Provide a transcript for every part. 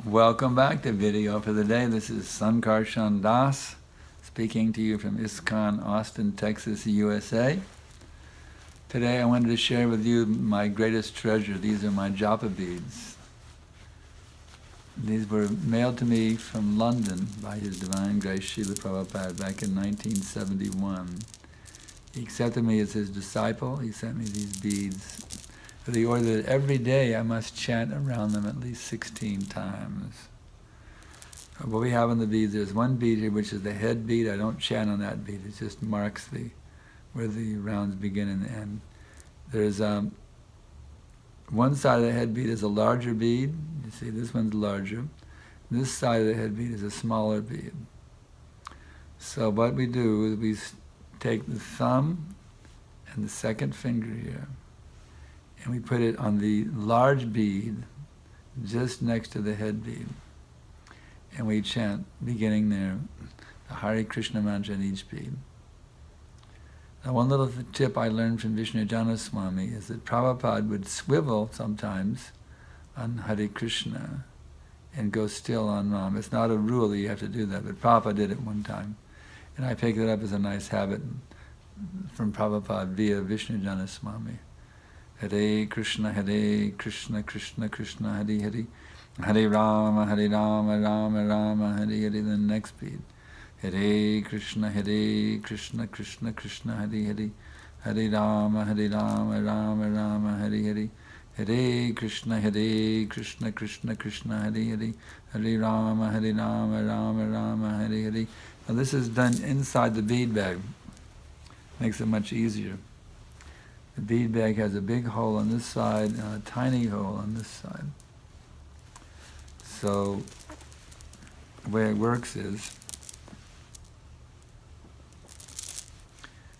Welcome back to Video for the Day. This is Sankarshan Das speaking to you from ISKCON, Austin, Texas, USA. Today I wanted to share with you my greatest treasure. These are my Japa beads. These were mailed to me from London by His Divine Grace Srila Prabhupada back in 1971. He accepted me as his disciple. He sent me these beads. The order that every day I must chant around them at least 16 times. What we have on the beads, there's one bead here which is the head bead. I don't chant on that bead. It just marks where the rounds begin and end. There's one side of the head bead is a larger bead. You see, this one's larger. This side of the head bead is a smaller bead. So what we do is we take the thumb and the second finger here, and we put it on the large bead just next to the head bead. And we chant, beginning there, the Hare Krishna mantra in each bead. Now one little tip I learned from Vishnu Swami is that Prabhupada would swivel sometimes on Hare Krishna and go still on Ram. It's not a rule that you have to do that, but Prabhupada did it one time. And I picked it up as a nice habit from Prabhupada via Vishnu Swami. Hare Krishna, Krishna Krishna, Hare Hare, Hare Rama, Rama Rama, Hare Hare. The next beat, Hare Krishna, Krishna Krishna, Hare Hare, Hare Rama, Rama Rama, Hare Hare. Hare Krishna, Krishna Krishna, Hare Hare, Hare Rama, Rama Rama, Hare Hare. Now this is done inside the bead bag. Makes it much easier. The bead bag has a big hole on this side and a tiny hole on this side. So the way it works is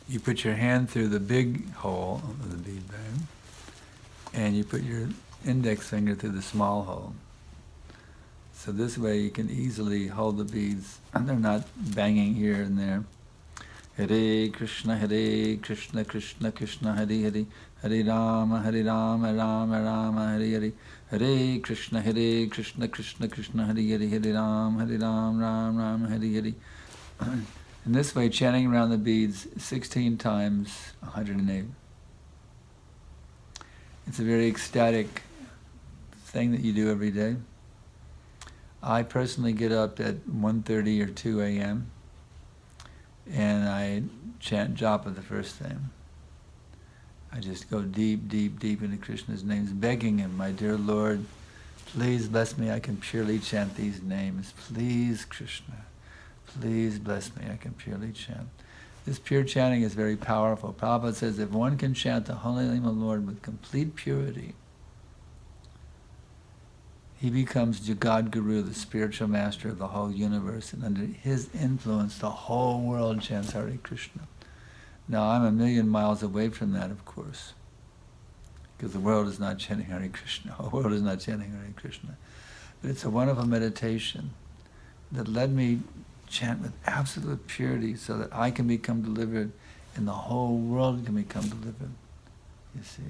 you put your hand through the big hole of the bead bag and you put your index finger through the small hole. So this way you can easily hold the beads and they're not banging here and there. Hare Krishna, Krishna Krishna, Hare Hare, Hare Rama, Rama Rama, Hare Hare, Hare Krishna, Krishna Krishna, Hare Hare, Hare Rama, Ram Ram, Hare Hare. In this way, chanting around the beads 16 times, 108. It's a very ecstatic thing that you do every day. I personally get up at 1:30 or 2 a.m. and I chant Japa the first thing. I just go deep, deep, deep into Krishna's names, begging him, my dear Lord, please bless me, I can purely chant these names. Please, Krishna, please bless me, I can purely chant. This pure chanting is very powerful. Prabhupada says if one can chant the Holy Name of the Lord with complete purity, he becomes Jagad Guru, the spiritual master of the whole universe, and under his influence, the whole world chants Hare Krishna. Now, I'm a million miles away from that, of course, because the world is not chanting Hare Krishna. The whole world is not chanting Hare Krishna. But it's a wonderful meditation that led me chant with absolute purity so that I can become delivered and the whole world can become delivered, you see.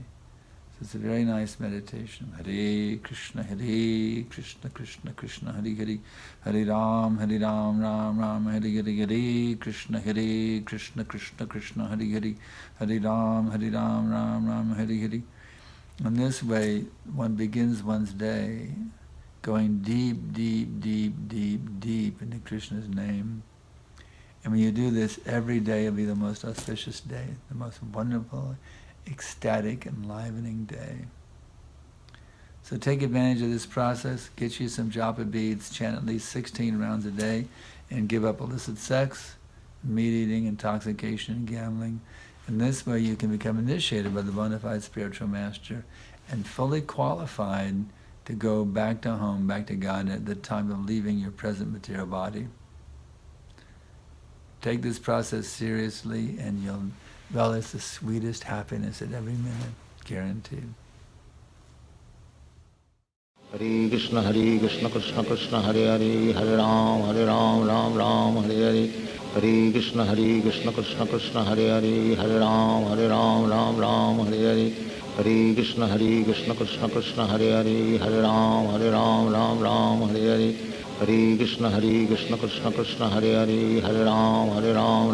It's a very nice meditation. Hare Krishna, Krishna Krishna, Hare Hare, Hare Ram, Ram Ram, Hare Hare, Hare Krishna, Krishna Krishna, Hare Hare, Hare Ram, Ram Ram, Hare Hare. In this way, one begins one's day going deep, deep, deep, deep, deep into Krishna's name. And when you do this, every day will be the most auspicious day, the most wonderful, ecstatic, enlivening day. So take advantage of this process, get you some Japa beads, chant at least 16 rounds a day, and give up illicit sex, meat eating, intoxication, and gambling. In this way you can become initiated by the bona fide spiritual master and fully qualified to go back to home, back to God at the time of leaving your present material body. Take this process seriously and you'll relish the sweetest happiness at every minute, guaranteed. Hare Krishna, Krishna Krishna, Hare Hare, Hare Ram, Ram Ram, Hare Hare. Hare Krishna, Krishna Krishna, Hare Hare, Hare Ram, Ram Hare Hare. Hare Krishna, Krishna Krishna, Hare Hare, Hare Ram, Ram Hare Hare Krishna Krishna Krishna Hare Hare, Hare Ram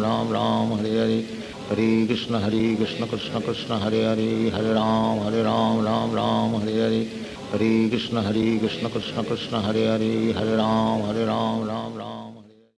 Ram Ram Hare Hare. Hare Krishna Krishna Krishna Hare Hare, Hare Ram Ram Hare Hare. Hare Krishna Krishna Krishna Hare Hare, Hare Ram Ram Ram.